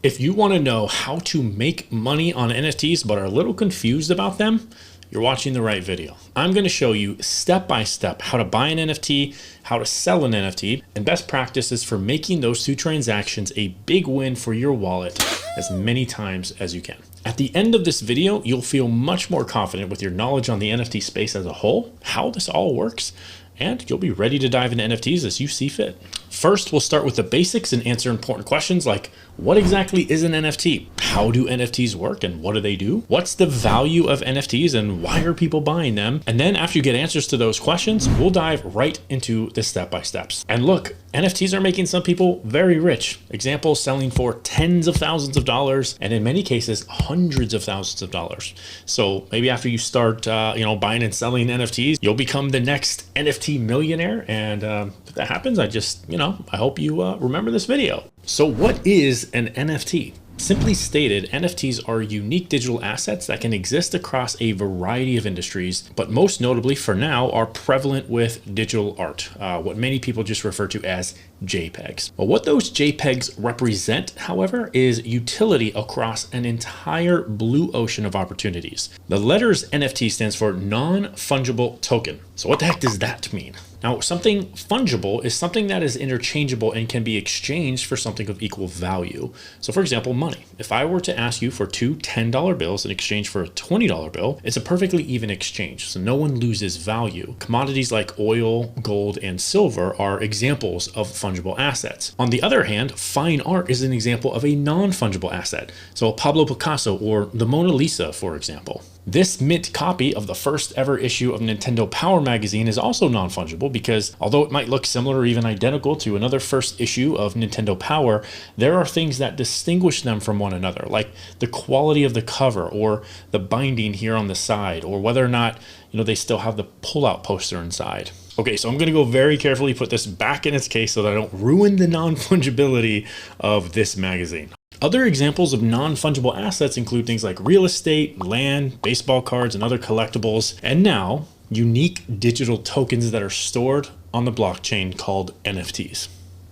If you want to know how to make money on NFTs but are a little confused about them, you're watching the right video. I'm going to show you step by step how to buy an NFT, how to sell an NFT, and best practices for making those two transactions a big win for your wallet as many times as you can. At the end of this video, you'll feel much more confident with your knowledge on the NFT space as a whole, how this all works, and you'll be ready to dive into NFTs as you see fit. First, we'll start with the basics and answer important questions like, what exactly is an NFT? How do NFTs work and what do they do? What's the value of NFTs and why are people buying them? And then after you get answers to those questions, we'll dive right into the step-by-steps. And look, NFTs are making some people very rich. Examples selling for tens of thousands of dollars, and in many cases, hundreds of thousands of dollars. So maybe after you start, buying and selling NFTs, you'll become the next NFT millionaire. And if that happens, I hope you remember this video. So what is an NFT? Simply stated, NFTs are unique digital assets that can exist across a variety of industries, but most notably for now are prevalent with digital art, what many people just refer to as JPEGs. Well, what those JPEGs represent, however, is utility across an entire blue ocean of opportunities. The letters NFT stands for non-fungible token. So what the heck does that mean? Now, something fungible is something that is interchangeable and can be exchanged for something of equal value. So for example, money. If I were to ask you for two $10 bills in exchange for a $20 bill, it's a perfectly even exchange. So no one loses value. Commodities like oil, gold, and silver are examples of fungible assets. On the other hand, fine art is an example of a non-fungible asset. So Pablo Picasso or the Mona Lisa, for example. This mint copy of the first ever issue of Nintendo Power magazine is also non-fungible because although it might look similar or even identical to another first issue of Nintendo Power, there are things that distinguish them from one another, like the quality of the cover or the binding here on the side, or whether or not, they still have the pull-out poster inside. Okay, so I'm going to go very carefully put this back in its case so that I don't ruin the non-fungibility of this magazine. Other examples of non-fungible assets include things like real estate, land, baseball cards, and other collectibles, and now unique digital tokens that are stored on the blockchain called NFTs.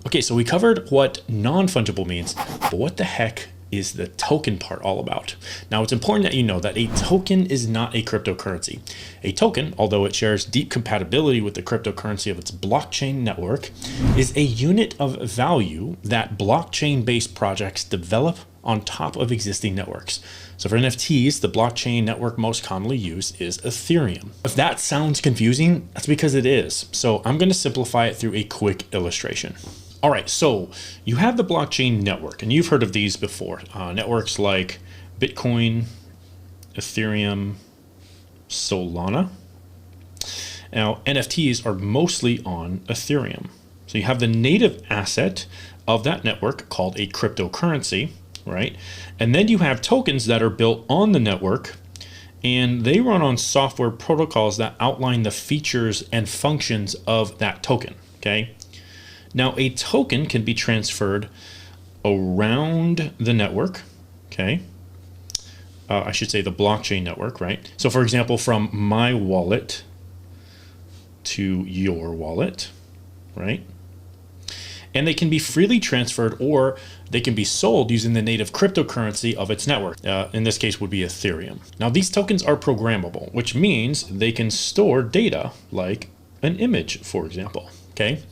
Okay, so we covered what non-fungible means, but what the heck is the token part all about? Now, it's important that you know that a token is not a cryptocurrency. A token, although it shares deep compatibility with the cryptocurrency of its blockchain network, is a unit of value that blockchain-based projects develop on top of existing networks. So for NFTs, the blockchain network most commonly used is Ethereum. If that sounds confusing, that's because it is. So I'm going to simplify it through a quick illustration. All right, so you have the blockchain network, and you've heard of these before. Networks like Bitcoin, Ethereum, Solana. Now, NFTs are mostly on Ethereum. So you have the native asset of that network called a cryptocurrency, right? And then you have tokens that are built on the network, and they run on software protocols that outline the features and functions of that token, okay? Now, a token can be transferred around the network, okay? I should say the blockchain network, right? So for example, from my wallet to your wallet, right? And they can be freely transferred or they can be sold using the native cryptocurrency of its network. In this case would be Ethereum. Now, these tokens are programmable, which means they can store data like an image, for example, okay?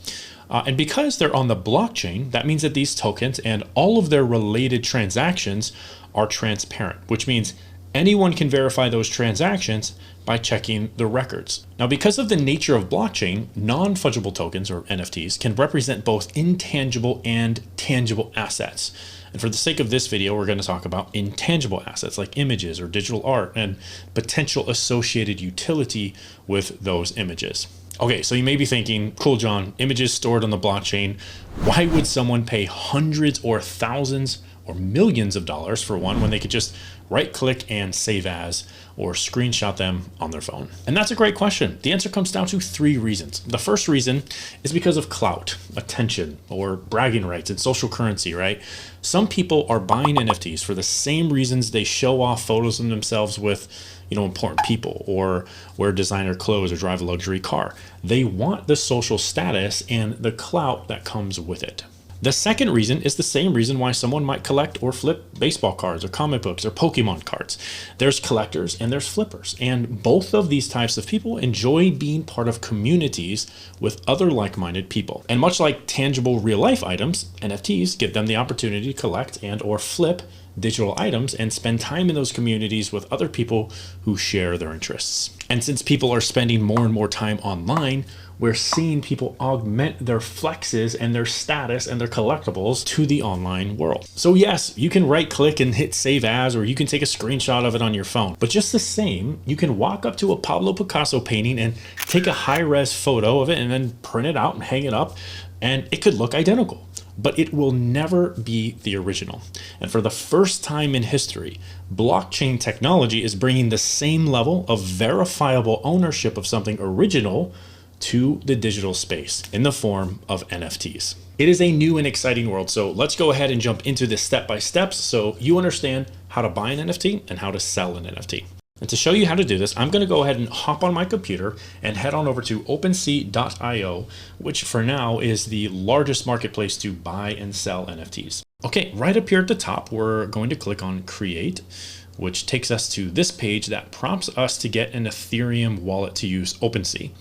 And because they're on the blockchain, that means that these tokens and all of their related transactions are transparent, which means anyone can verify those transactions by checking the records. Now, because of the nature of blockchain, non-fungible tokens, or NFTs, can represent both intangible and tangible assets. And for the sake of this video, we're going to talk about intangible assets like images or digital art and potential associated utility with those images. Okay, so you may be thinking, cool, John, images stored on the blockchain. Why would someone pay hundreds or thousands or millions of dollars for one when they could just right click and save as or screenshot them on their phone? And that's a great question. The answer comes down to three reasons. The first reason is because of clout, attention, or bragging rights and social currency, right? Some people are buying NFTs for the same reasons they show off photos of themselves with important people, or wear designer clothes, or drive a luxury car. They want the social status and the clout that comes with it. The second reason is the same reason why someone might collect or flip baseball cards or comic books or Pokemon cards. There's collectors and there's flippers. And both of these types of people enjoy being part of communities with other like-minded people. And much like tangible real-life items, NFTs give them the opportunity to collect and or flip digital items and spend time in those communities with other people who share their interests. And since people are spending more and more time online, we're seeing people augment their flexes and their status and their collectibles to the online world. So yes, you can right click and hit save as, or you can take a screenshot of it on your phone. But just the same, you can walk up to a Pablo Picasso painting and take a high-res photo of it and then print it out and hang it up, and it could look identical. But it will never be the original. And for the first time in history, blockchain technology is bringing the same level of verifiable ownership of something original to the digital space in the form of NFTs. It is a new and exciting world, so let's go ahead and jump into this step by steps so you understand how to buy an NFT and how to sell an NFT. And to show you how to do this, I'm going to go ahead and hop on my computer and head on over to Opensea.io, which for now is the largest marketplace to buy and sell NFTs. Okay, right up here at the top, we're going to click on Create, which takes us to this page that prompts us to get an Ethereum wallet to use Opensea.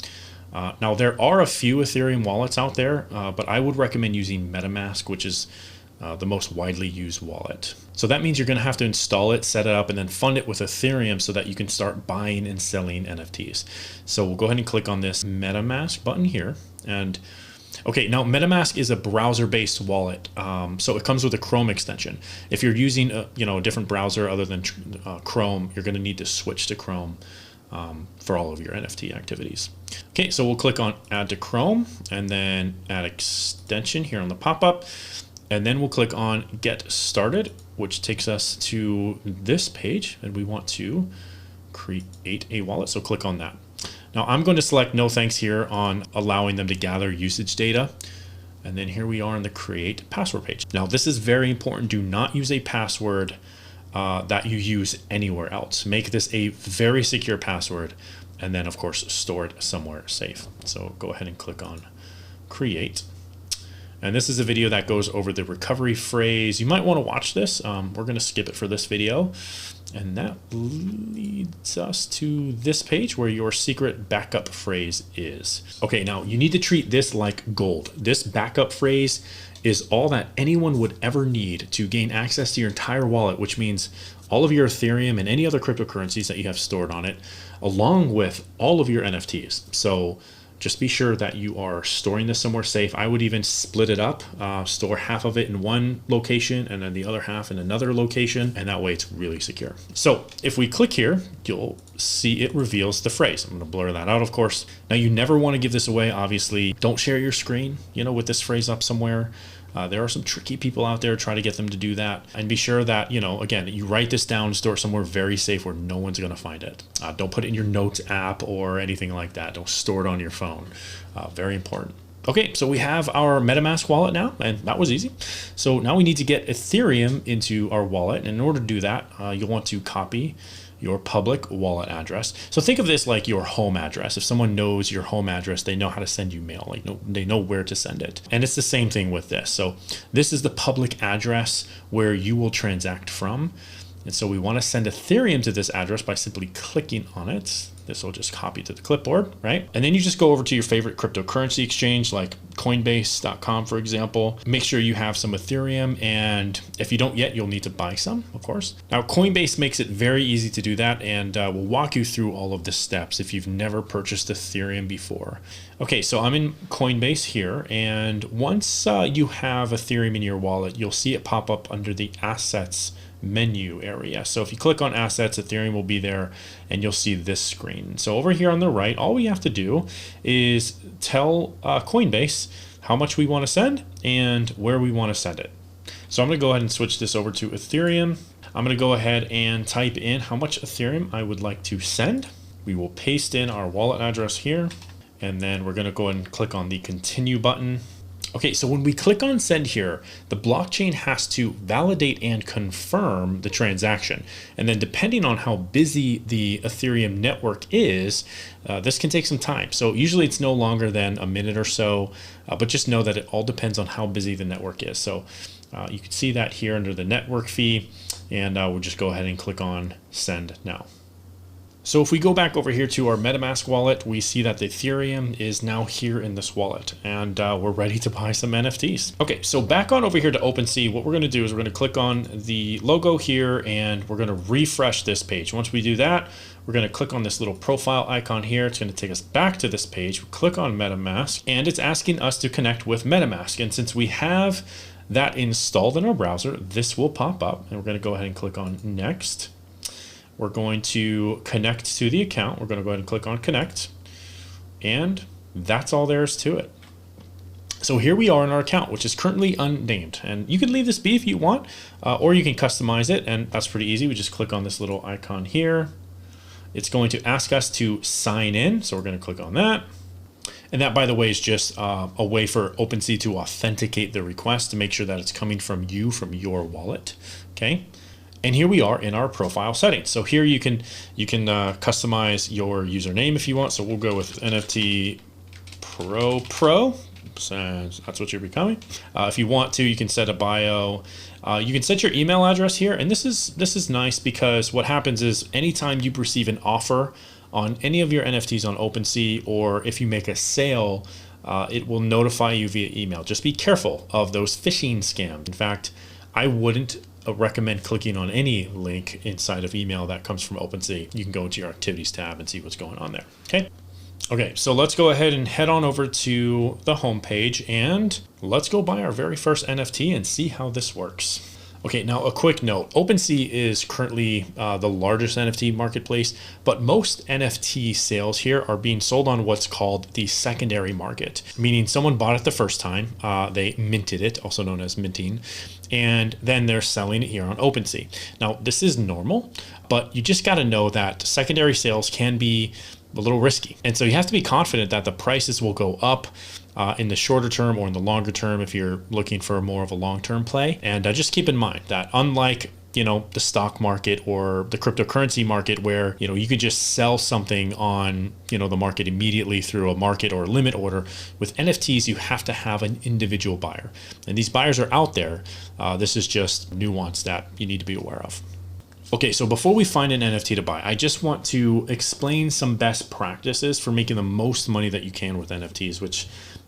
Now, there are a few Ethereum wallets out there, but I would recommend using Metamask, which is the most widely used wallet. So that means you're going to have to install it, set it up, and then fund it with Ethereum so that you can start buying and selling NFTs. So we'll go ahead and click on this MetaMask button here. And okay, now MetaMask is a browser-based wallet, so it comes with a Chrome extension. If you're using a different browser other than Chrome, you're going to need to switch to Chrome for all of your NFT activities. Okay, so we'll click on Add to Chrome and then Add Extension here on the pop-up. And then we'll click on Get Started, which takes us to this page, and we want to create a wallet. So click on that. Now I'm going to select no thanks here on allowing them to gather usage data. And then here we are on the Create Password page. Now this is very important. Do not use a password that you use anywhere else. Make this a very secure password, and then of course store it somewhere safe. So go ahead and click on Create. And this is a video that goes over the recovery phrase. You might want to watch this. We're going to skip it for this video. And that leads us to this page where your secret backup phrase is. Okay, now you need to treat this like gold. This backup phrase is all that anyone would ever need to gain access to your entire wallet, which means all of your Ethereum and any other cryptocurrencies that you have stored on it, along with all of your NFTs. So just be sure that you are storing this somewhere safe. I would even split it up, store half of it in one location and then the other half in another location, and that way it's really secure. So if we click here, you'll see it reveals the phrase. I'm going to blur that out, of course. Now you never want to give this away, obviously. Don't share your screen, with this phrase up somewhere. There are some tricky people out there. Try to get them to do that, and be sure that, again, you write this down, store it somewhere very safe where no one's going to find it. Don't put it in your notes app or anything like that. Don't store it on your phone. Very important. Okay, so we have our MetaMask wallet now, and that was easy. So now we need to get Ethereum into our wallet. And in order to do that, you'll want to copy your public wallet address. So think of this like your home address. If someone knows your home address, they know how to send you mail. They know where to send it. And it's the same thing with this. So this is the public address where you will transact from. And so we want to send Ethereum to this address by simply clicking on it. This will just copy to the clipboard, right? And then you just go over to your favorite cryptocurrency exchange like Coinbase.com, for example. Make sure you have some Ethereum, and if you don't yet, you'll need to buy some, of course. Now, Coinbase makes it very easy to do that, and we'll walk you through all of the steps if you've never purchased Ethereum before. Okay, so I'm in Coinbase here, and once you have Ethereum in your wallet, you'll see it pop up under the Assets menu area. So if you click on Assets, Ethereum will be there, and you'll see this screen. So over here on the right, all we have to do is tell Coinbase how much we want to send and where we want to send it. So I'm going to go ahead and switch this over to Ethereum. I'm going to go ahead and type in how much Ethereum I would like to send. We will paste in our wallet address here, and then we're going to go ahead and click on the continue button. Okay, so when we click on send here, the blockchain has to validate and confirm the transaction. And then depending on how busy the Ethereum network is, this can take some time. So usually it's no longer than a minute or so, but just know that it all depends on how busy the network is. So you can see that here under the network fee, and we'll just go ahead and click on send now. So if we go back over here to our Metamask wallet, we see that the Ethereum is now here in this wallet, and we're ready to buy some NFTs. Okay, so back on over here to Opensea, what we're going to do is we're going to click on the logo here, and we're going to refresh this page. Once we do that, we're going to click on this little profile icon here. It's going to take us back to this page. We click on Metamask, and it's asking us to connect with Metamask. And since we have that installed in our browser, this will pop up, and we're going to go ahead and click on next. We're going to connect to the account. We're going to go ahead and click on connect, and that's all there is to it. So here we are in our account, which is currently unnamed, and you can leave this be if you want, or you can customize it, and that's pretty easy. We just click on this little icon here. It's going to ask us to sign in, so we're going to click on that. And that, by the way, is just a way for Opensea to authenticate the request to make sure that it's coming from you, from your wallet. Okay. And here we are in our profile settings. So here you can customize your username if you want. So we'll go with NFT Pro. So that's what you're becoming. If you want to, you can set a bio. You can set your email address here. And this is nice because what happens is anytime you receive an offer on any of your NFTs on Opensea, or if you make a sale, it will notify you via email. Just be careful of those phishing scams. In fact, I wouldn't recommend clicking on any link inside of email that comes from Opensea. You can go into your activities tab and see what's going on there. Okay, so let's go ahead and head on over to the home page, and let's go buy our very first NFT and see how this works. Okay, now a quick note. Opensea is currently the largest NFT marketplace, but most NFT sales here are being sold on what's called the secondary market, meaning someone bought it the first time, they minted it, also known as minting, and then they're selling it here on Opensea. Now, this is normal, but you just got to know that secondary sales can be a little risky. And so you have to be confident that the prices will go up in the shorter term or in the longer term if you're looking for more of a long-term play. And just keep in mind that unlike the stock market or the cryptocurrency market where you could just sell something on the market immediately through a market or limit order, with NFTs you have to have an individual buyer, and these buyers are out there. This is just nuance that you need to be aware of. Okay, so before we find an NFT to buy, I just want to explain some best practices for making the most money that you can with NFTs, which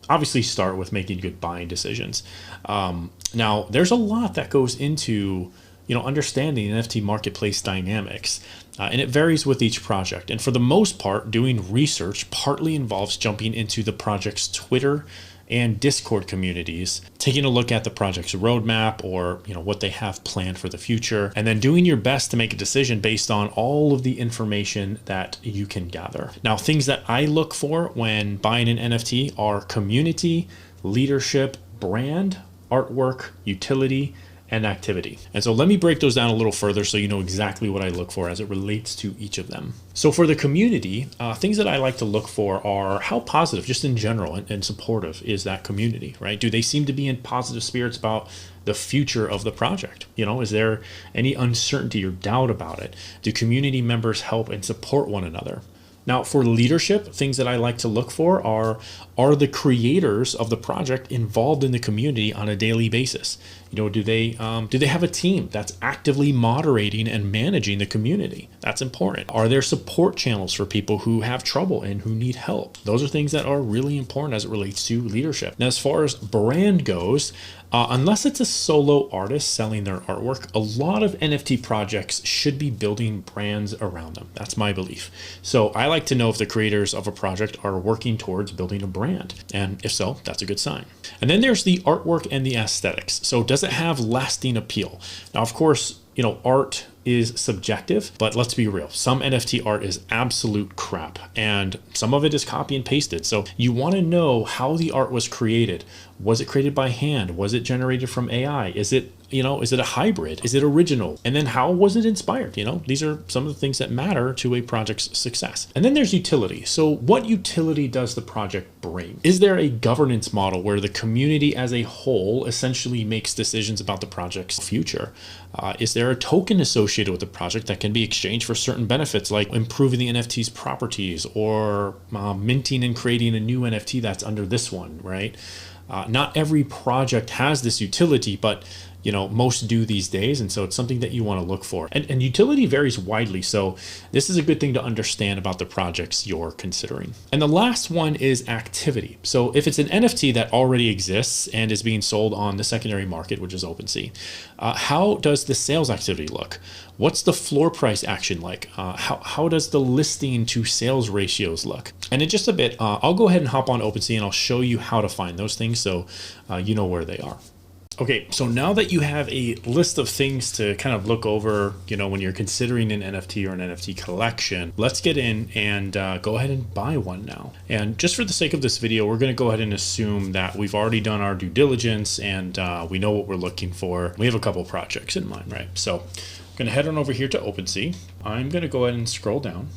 obviously start with making good buying decisions. Now, there's a lot that goes into understanding NFT marketplace dynamics, and it varies with each project. And for the most part, doing research partly involves jumping into the project's Twitter and Discord communities, taking a look at the project's roadmap or what they have planned for the future, and then doing your best to make a decision based on all of the information that you can gather. Now, things that I look for when buying an NFT are community, leadership, brand, artwork, utility, and activity. And so let me break those down a little further so you know exactly what I look for as it relates to each of them. So for the community, things that I like to look for are how positive, just in general, and supportive is that community, right? Do they seem to be in positive spirits about the future of the project? Is there any uncertainty or doubt about it? Do community members help and support one another? Now, for leadership, things that I like to look for are the creators of the project involved in the community on a daily basis? Do they have a team that's actively moderating and managing the community? That's important. Are there support channels for people who have trouble and who need help? Those are things that are really important as it relates to leadership. Now, as far as brand goes, unless it's a solo artist selling their artwork, a lot of NFT projects should be building brands around them. That's my belief. So I like to know if the creators of a project are working towards building a brand. And if so, that's a good sign. And then there's the artwork and the aesthetics. So does it have lasting appeal? Now, of course, art is subjective, but let's be real. Some NFT art is absolute crap, and some of it is copy and pasted. So you want to know how the art was created. Was it created by hand? Was it generated from AI? Is it, You know, is it a hybrid? Is it original? And then how was it inspired? You know, these are some of the things that matter to a project's success. And then there's utility. So what utility does the project bring? Is there a governance model where the community as a whole essentially makes decisions about the project's future? Is there a token associated with the project that can be exchanged for certain benefits, like improving the NFT's properties or minting and creating a new NFT that's under this one, right? Not every project has this utility, but you know, most do these days. And so it's something that you want to look for. And utility varies widely. So this is a good thing to understand about the projects you're considering. And the last one is activity. So if it's an NFT that already exists and is being sold on the secondary market, which is Opensea, how does the sales activity look? What's the floor price action like? How does the listing to sales ratios look? And in just a bit, I'll go ahead and hop on Opensea and I'll show you how to find those things so you know where they are. Okay, so now that you have a list of things to kind of look over, you know, when you're considering an NFT or an NFT collection, let's get in and go ahead and buy one now. And just for the sake of this video, we're going to go ahead and assume that we've already done our due diligence and we know what we're looking for. We have a couple projects in mind, right? So I'm going to head on over here to Opensea. I'm going to go ahead and scroll down.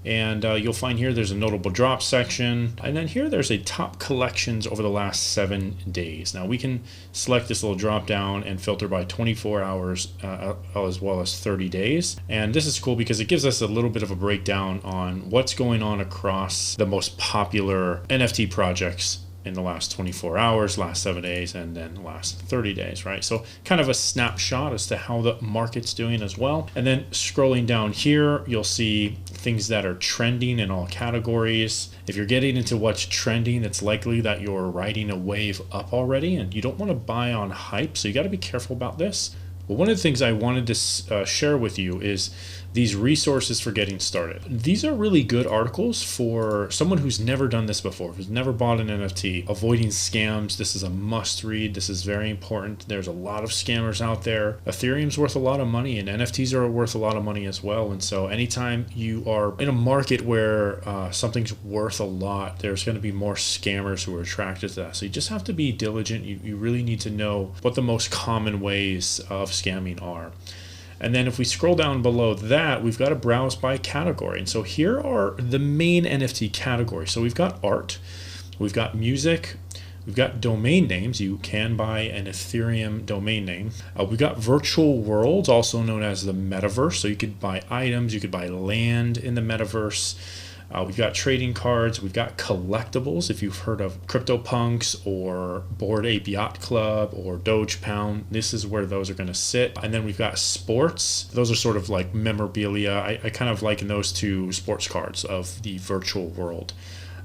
And you'll find here there's a notable drop section. And then here there's a top collections over the last 7 days. Now we can select this little drop down and filter by 24 hours as well as 30 days. And this is cool because it gives us a little bit of a breakdown on what's going on across the most popular NFT projects in the last 24 hours, last 7 days, and then the last 30 days, right? So kind of a snapshot as to how the market's doing as well. And then scrolling down here, you'll see things that are trending in all categories. If you're getting into what's trending, it's likely that you're riding a wave up already and you don't want to buy on hype. So you got to be careful about this. Well, one of the things I wanted to share with you is these resources for getting started. These are really good articles for someone who's never done this before, who's never bought an NFT. Avoiding scams, this is a must read. This is very important. There's a lot of scammers out there. Ethereum's worth a lot of money and NFTs are worth a lot of money as well. And so anytime you are in a market where something's worth a lot, there's going to be more scammers who are attracted to that. So you just have to be diligent. You really need to know what the most common ways of scamming are. And then if we scroll down below that, we've got to browse by category. And so here are the main NFT categories. So we've got art, we've got music, we've got domain names. You can buy an Ethereum domain name. We've got virtual worlds, also known as the metaverse. So you could buy items, you could buy land in the metaverse. We've got trading cards, we've got collectibles. If you've heard of CryptoPunks or Bored Ape Yacht Club or Doge Pound, this is where those are going to sit. And then we've got sports. Those are sort of like memorabilia. I kind of liken those to sports cards of the virtual world.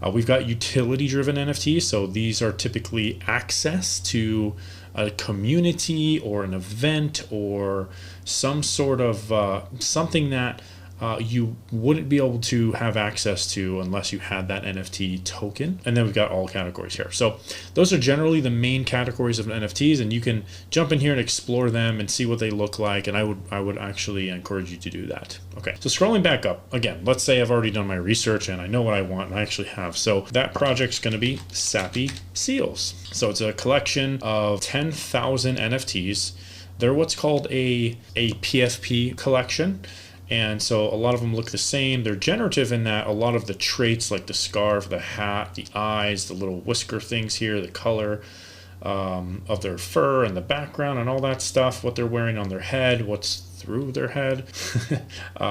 We've got utility-driven NFTs. So these are typically access to a community or an event or some sort of something that you wouldn't be able to have access to unless you had that NFT token. And then we've got all categories here. So those are generally the main categories of NFTs, and you can jump in here and explore them and see what they look like. And I would actually encourage you to do that. Okay, so scrolling back up again, let's say I've already done my research and I know what I want and I actually have. So that project's going to be Sappy Seals. So it's a collection of 10,000 NFTs. They're what's called a PFP collection. And so a lot of them look the same. They're generative in that a lot of the traits like the scarf, the hat, the eyes, the little whisker things here, the color of their fur and the background and all that stuff, what they're wearing on their head, what's through their head,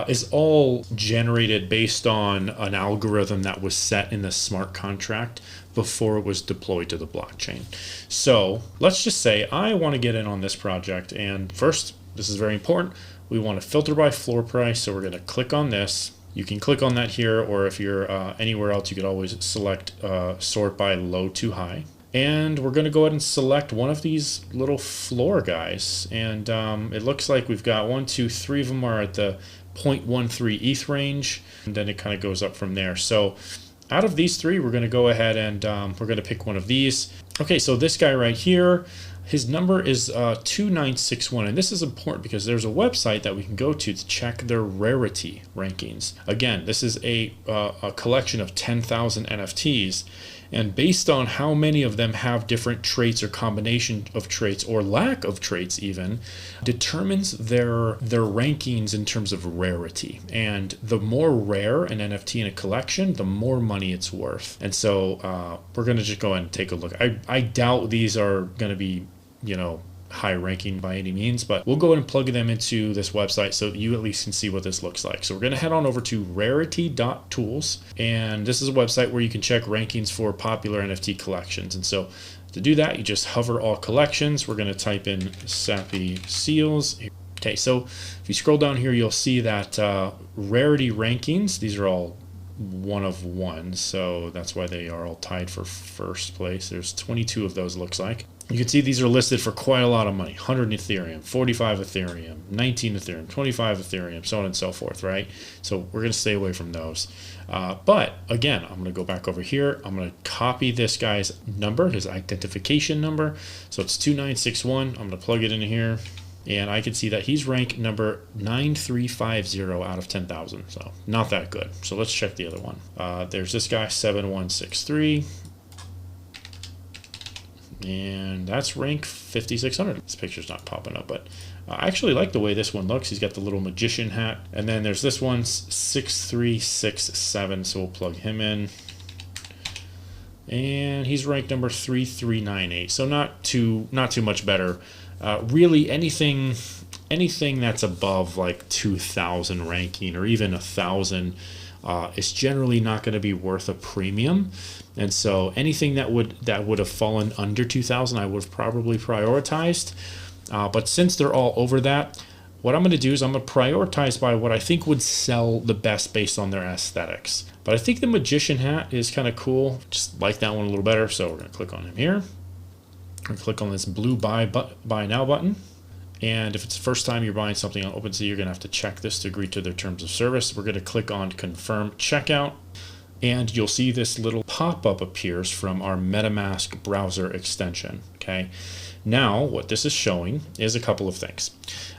is all generated based on an algorithm that was set in the smart contract before it was deployed to the blockchain. So let's just say I want to get in on this project. And first, this is very important, we want to filter by floor price. So we're going to click on this. You can click on that here, or if you're anywhere else, you could always select sort by low to high. And we're going to go ahead and select one of these little floor guys. And it looks like we've got 1, 2, 3 of them are at the 0.13 ETH range. And then it kind of goes up from there. So out of these three, we're going to go ahead and we're going to pick one of these. Okay, so this guy right here, his number is 2961, and this is important because there's a website that we can go to check their rarity rankings. Again, this is a collection of 10,000 NFTs, And based on how many of them have different traits or combination of traits or lack of traits even, determines their rankings in terms of rarity. And the more rare an NFT in a collection, the more money it's worth. And so we're going to just go ahead and take a look. I doubt these are going to be, high ranking by any means, but we'll go ahead and plug them into this website so that you at least can see what this looks like. So we're going to head on over to rarity.tools, and this is a website where you can check rankings for popular NFT collections. And so to do that, you just hover all collections. We're going to type in Sappy Seals. Okay, so if you scroll down here, you'll see that rarity rankings, these are all 1 of 1, so that's why they are all tied for first place. There's 22 of those, looks like. You can see these are listed for quite a lot of money. 100 Ethereum, 45 Ethereum, 19 Ethereum, 25 Ethereum, so on and so forth, right? So we're going to stay away from those. But again, I'm going to go back over here. I'm going to copy this guy's number, his identification number. So it's 2961. I'm going to plug it in here. And I can see that he's ranked number 9350 out of 10,000. So not that good. So let's check the other one. There's this guy, 7163. And that's rank 5600. This picture's not popping up, but I actually like the way this one looks. He's got the little magician hat. And then there's this one, 6367. So we'll plug him in. And he's ranked number 3398. So not too much better. Really anything that's above like 2,000 ranking or even 1,000 is generally not going to be worth a premium. And so anything that would have fallen under 2,000, I would have probably prioritized. But since they're all over that, what I'm going to do is I'm going to prioritize by what I think would sell the best based on their aesthetics. But I think the magician hat is kind of cool. Just like that one a little better. So we're going to click on him here. We're going to click on this blue buy now button. And if it's the first time you're buying something on Opensea, you're going to have to check this to agree to their terms of service. We're going to click on confirm checkout. And you'll see this little pop-up appears from our Metamask browser extension. Okay. Now, what this is showing is a couple of things.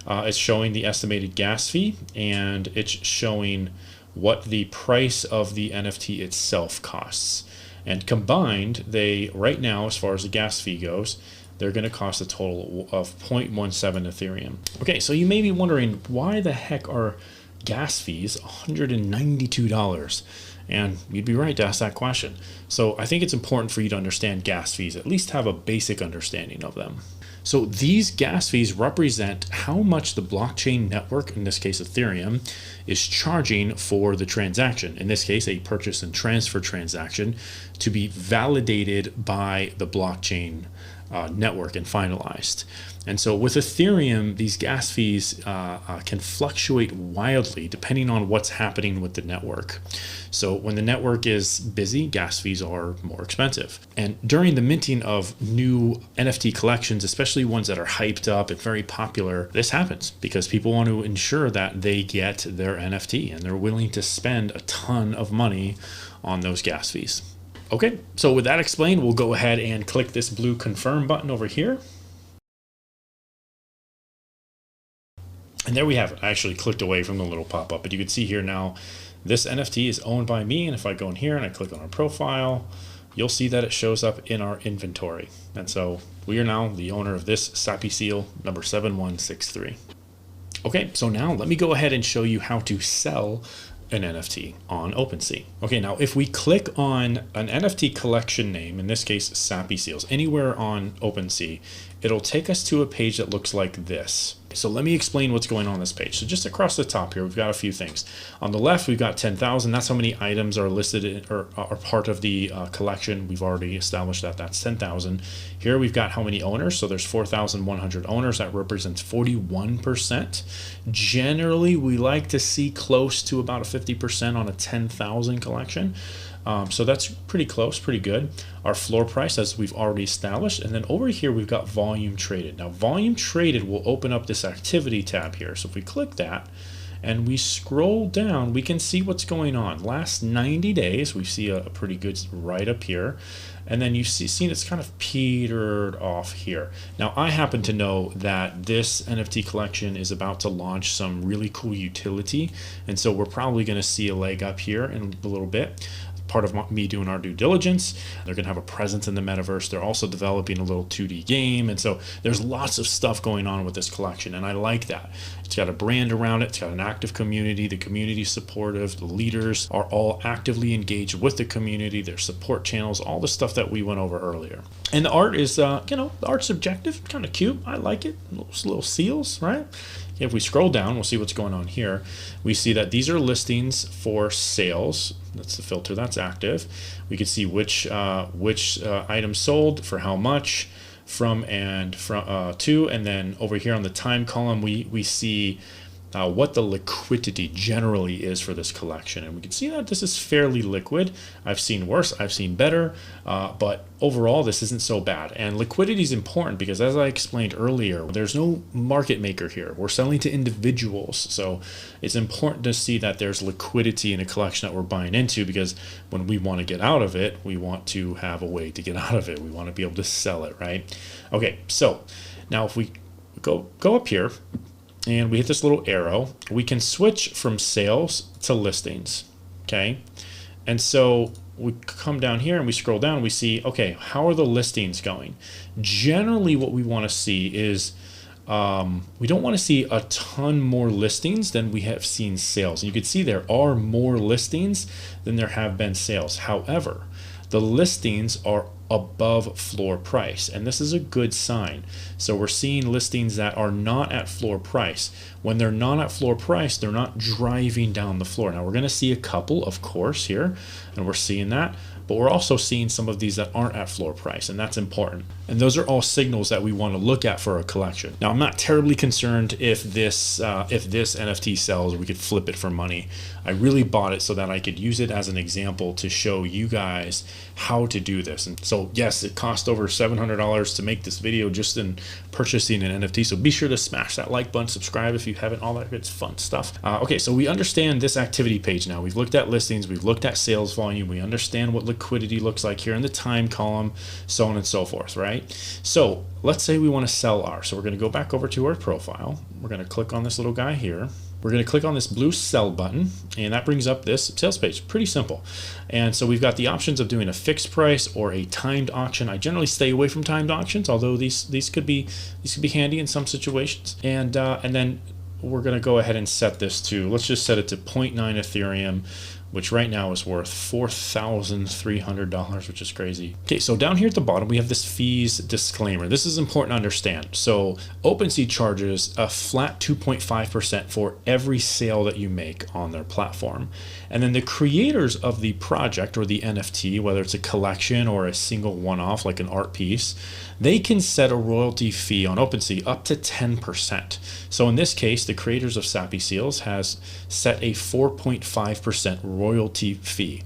It's showing the estimated gas fee, and it's showing what the price of the NFT itself costs. And combined, they right now, as far as the gas fee goes, they're going to cost a total of 0.17 Ethereum. Okay, so you may be wondering, why the heck are gas fees $192? And you'd be right to ask that question. So I think it's important for you to understand gas fees, at least have a basic understanding of them. So these gas fees represent how much the blockchain network, in this case Ethereum, is charging for the transaction, in this case a purchase and transfer transaction, to be validated by the blockchain network and finalized. And so with Ethereum, these gas fees can fluctuate wildly depending on what's happening with the network. So when the network is busy, gas fees are more expensive. And during the minting of new NFT collections, especially ones that are hyped up and very popular, this happens because people want to ensure that they get their NFT and they're willing to spend a ton of money on those gas fees. Okay, so with that explained, we'll go ahead and click this blue confirm button over here. And there we have it. I actually clicked away from the little pop-up, but you can see here now, this NFT is owned by me. And if I go in here and I click on our profile, you'll see that it shows up in our inventory. And so we are now the owner of this Sappy Seal number 7163. Okay, so now let me go ahead and show you how to sell an NFT on Opensea. Okay, now if we click on an NFT collection name, in this case Sappy Seals, anywhere on Opensea, it'll take us to a page that looks like this. So let me explain what's going on this page. So just across the top here, we've got a few things. On the left, we've got 10,000. That's how many items are listed in, or are part of the collection. We've already established that that's 10,000. Here we've got how many owners. So there's 4,100 owners. That represents 41%. Generally, we like to see close to about a 50% on a 10,000 collection. So that's pretty close, pretty good. Our floor price, as we've already established. And then over here, we've got volume traded. Now, volume traded will open up this activity tab here. So if we click that and we scroll down, we can see what's going on. Last 90 days, we see a pretty good right up here. And then you see it's kind of petered off here. Now, I happen to know that this NFT collection is about to launch some really cool utility. And so we're probably going to see a leg up here in a little bit. part of me doing our due diligence. They're going to have a presence in the metaverse. They're also developing a little 2D game. And so there's lots of stuff going on with this collection. And I like that. It's got a brand around it. It's got an active community. The community is supportive. The leaders are all actively engaged with the community. There's support channels, all the stuff that we went over earlier. And the art is, the art's subjective, kind of cute. I like it. Little seals, right? If we scroll down, we'll see what's going on here. We see that these are listings for sales. That's the filter that's active. We can see which items sold for how much, from and to, and then over here on the time column, we see what the liquidity generally is for this collection. And we can see that this is fairly liquid. I've seen worse, I've seen better, but overall this isn't so bad. And liquidity is important because, as I explained earlier, there's no market maker here. We're selling to individuals. So it's important to see that there's liquidity in a collection that we're buying into, because when we want to get out of it, we want to have a way to get out of it. We want to be able to sell it, right? Okay, so now if we go up here, and we hit this little arrow, we can switch from sales to listings, okay? And so we come down here and we scroll down, and we see, okay, how are the listings going? Generally, what we want to see is, we don't want to see a ton more listings than we have seen sales. And you can see there are more listings than there have been sales. However, the listings are above floor price, and this is a good sign. So we're seeing listings that are not at floor price. When they're not at floor price, they're not driving down the floor. Now we're going to see a couple, of course, here, and we're seeing that, but we're also seeing some of these that aren't at floor price, and that's important. And those are all signals that we want to look at for a collection. Now, I'm not terribly concerned if this NFT sells, we could flip it for money. I really bought it so that I could use it as an example to show you guys how to do this. And so yes, it cost over $700 to make this video just in purchasing an NFT. So be sure to smash that like button, subscribe if you haven't, all that good fun stuff. Okay, so we understand this activity page now. We've looked at listings, we've looked at sales volume, we understand what liquidity looks like here in the time column, so on and so forth, right? So let's say we want to sell ours. So we're going to go back over to our profile. We're going to click on this little guy here. We're going to click on this blue sell button, and that brings up this sales page. Pretty simple. And so we've got the options of doing a fixed price or a timed auction. I generally stay away from timed auctions, although these could be handy in some situations. And then we're going to go ahead and set this to, let's just set it to 0.9 Ethereum, which right now is worth $4,300, which is crazy. Okay, so down here at the bottom, we have this fees disclaimer. This is important to understand. So Opensea charges a flat 2.5% for every sale that you make on their platform. And then the creators of the project or the NFT, whether it's a collection or a single one-off like an art piece, they can set a royalty fee on Opensea up to 10%. So in this case, the creators of Sappy Seals has set a 4.5% royalty fee.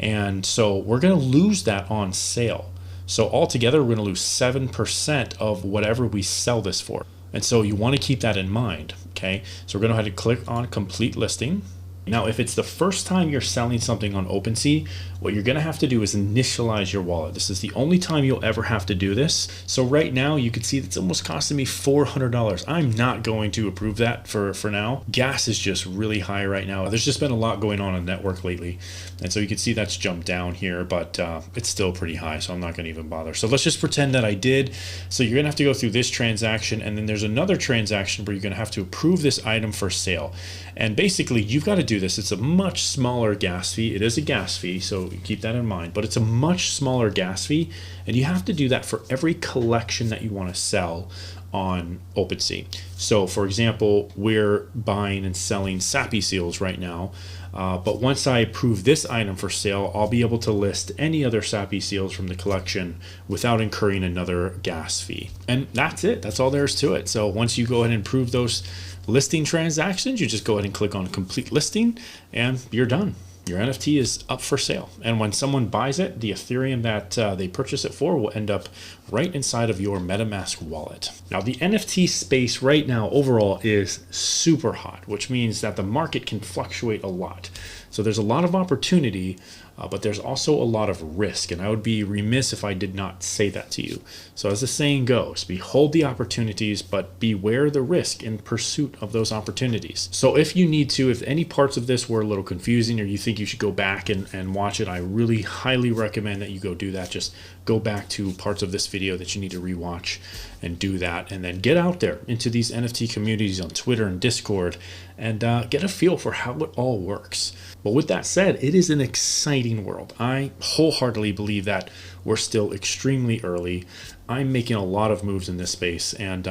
And so we're going to lose that on sale. So altogether, we're going to lose 7% of whatever we sell this for. And so you want to keep that in mind. Okay, so we're going to go ahead and click on complete listing. Now, if it's the first time you're selling something on Opensea, what you're going to have to do is initialize your wallet. This is the only time you'll ever have to do this. So right now, you can see it's almost costing me $400. I'm not going to approve that for now. Gas is just really high right now. There's just been a lot going on the network lately. And so you can see that's jumped down here, but it's still pretty high, so I'm not going to even bother. So let's just pretend that I did. So you're going to have to go through this transaction, and then there's another transaction where you're going to have to approve this item for sale. And basically, you've got to do this. It's a much smaller gas fee. It is a gas fee, so keep that in mind, but it's a much smaller gas fee, and you have to do that for every collection that you want to sell on Opensea. So for example, we're buying and selling Sappy Seals right now, but once I approve this item for sale, I'll be able to list any other Sappy Seals from the collection without incurring another gas fee. And that's it. That's all there is to it. So once you go ahead and approve those listing transactions, you just go ahead and click on complete listing, and you're done. Your NFT is up for sale. And when someone buys it, the Ethereum that they purchase it for will end up right inside of your Metamask wallet. Now, the NFT space right now overall is super hot, which means that the market can fluctuate a lot. So there's a lot of opportunity, but there's also a lot of risk, and I would be remiss if I did not say that to you. So as the saying goes, behold the opportunities, but beware the risk in pursuit of those opportunities. So if you need to, if any parts of this were a little confusing or you think think you should go back and watch it. I really highly recommend that you go do that. Just go back to parts of this video that you need to rewatch and do that, and then get out there into these NFT communities on Twitter and Discord and get a feel for how it all works. But with that said, it is an exciting world. I wholeheartedly believe that we're still extremely early. I'm making a lot of moves in this space, and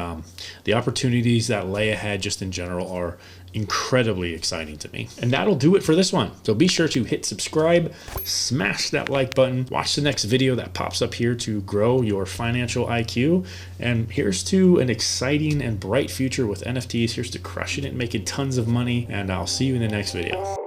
the opportunities that lay ahead just in general are incredibly exciting to me. And that'll do it for this one. So be sure to hit subscribe, smash that like button, watch the next video that pops up here to grow your financial IQ. And here's to an exciting and bright future with NFTs. Here's to crushing it, making tons of money, and I'll see you in the next video.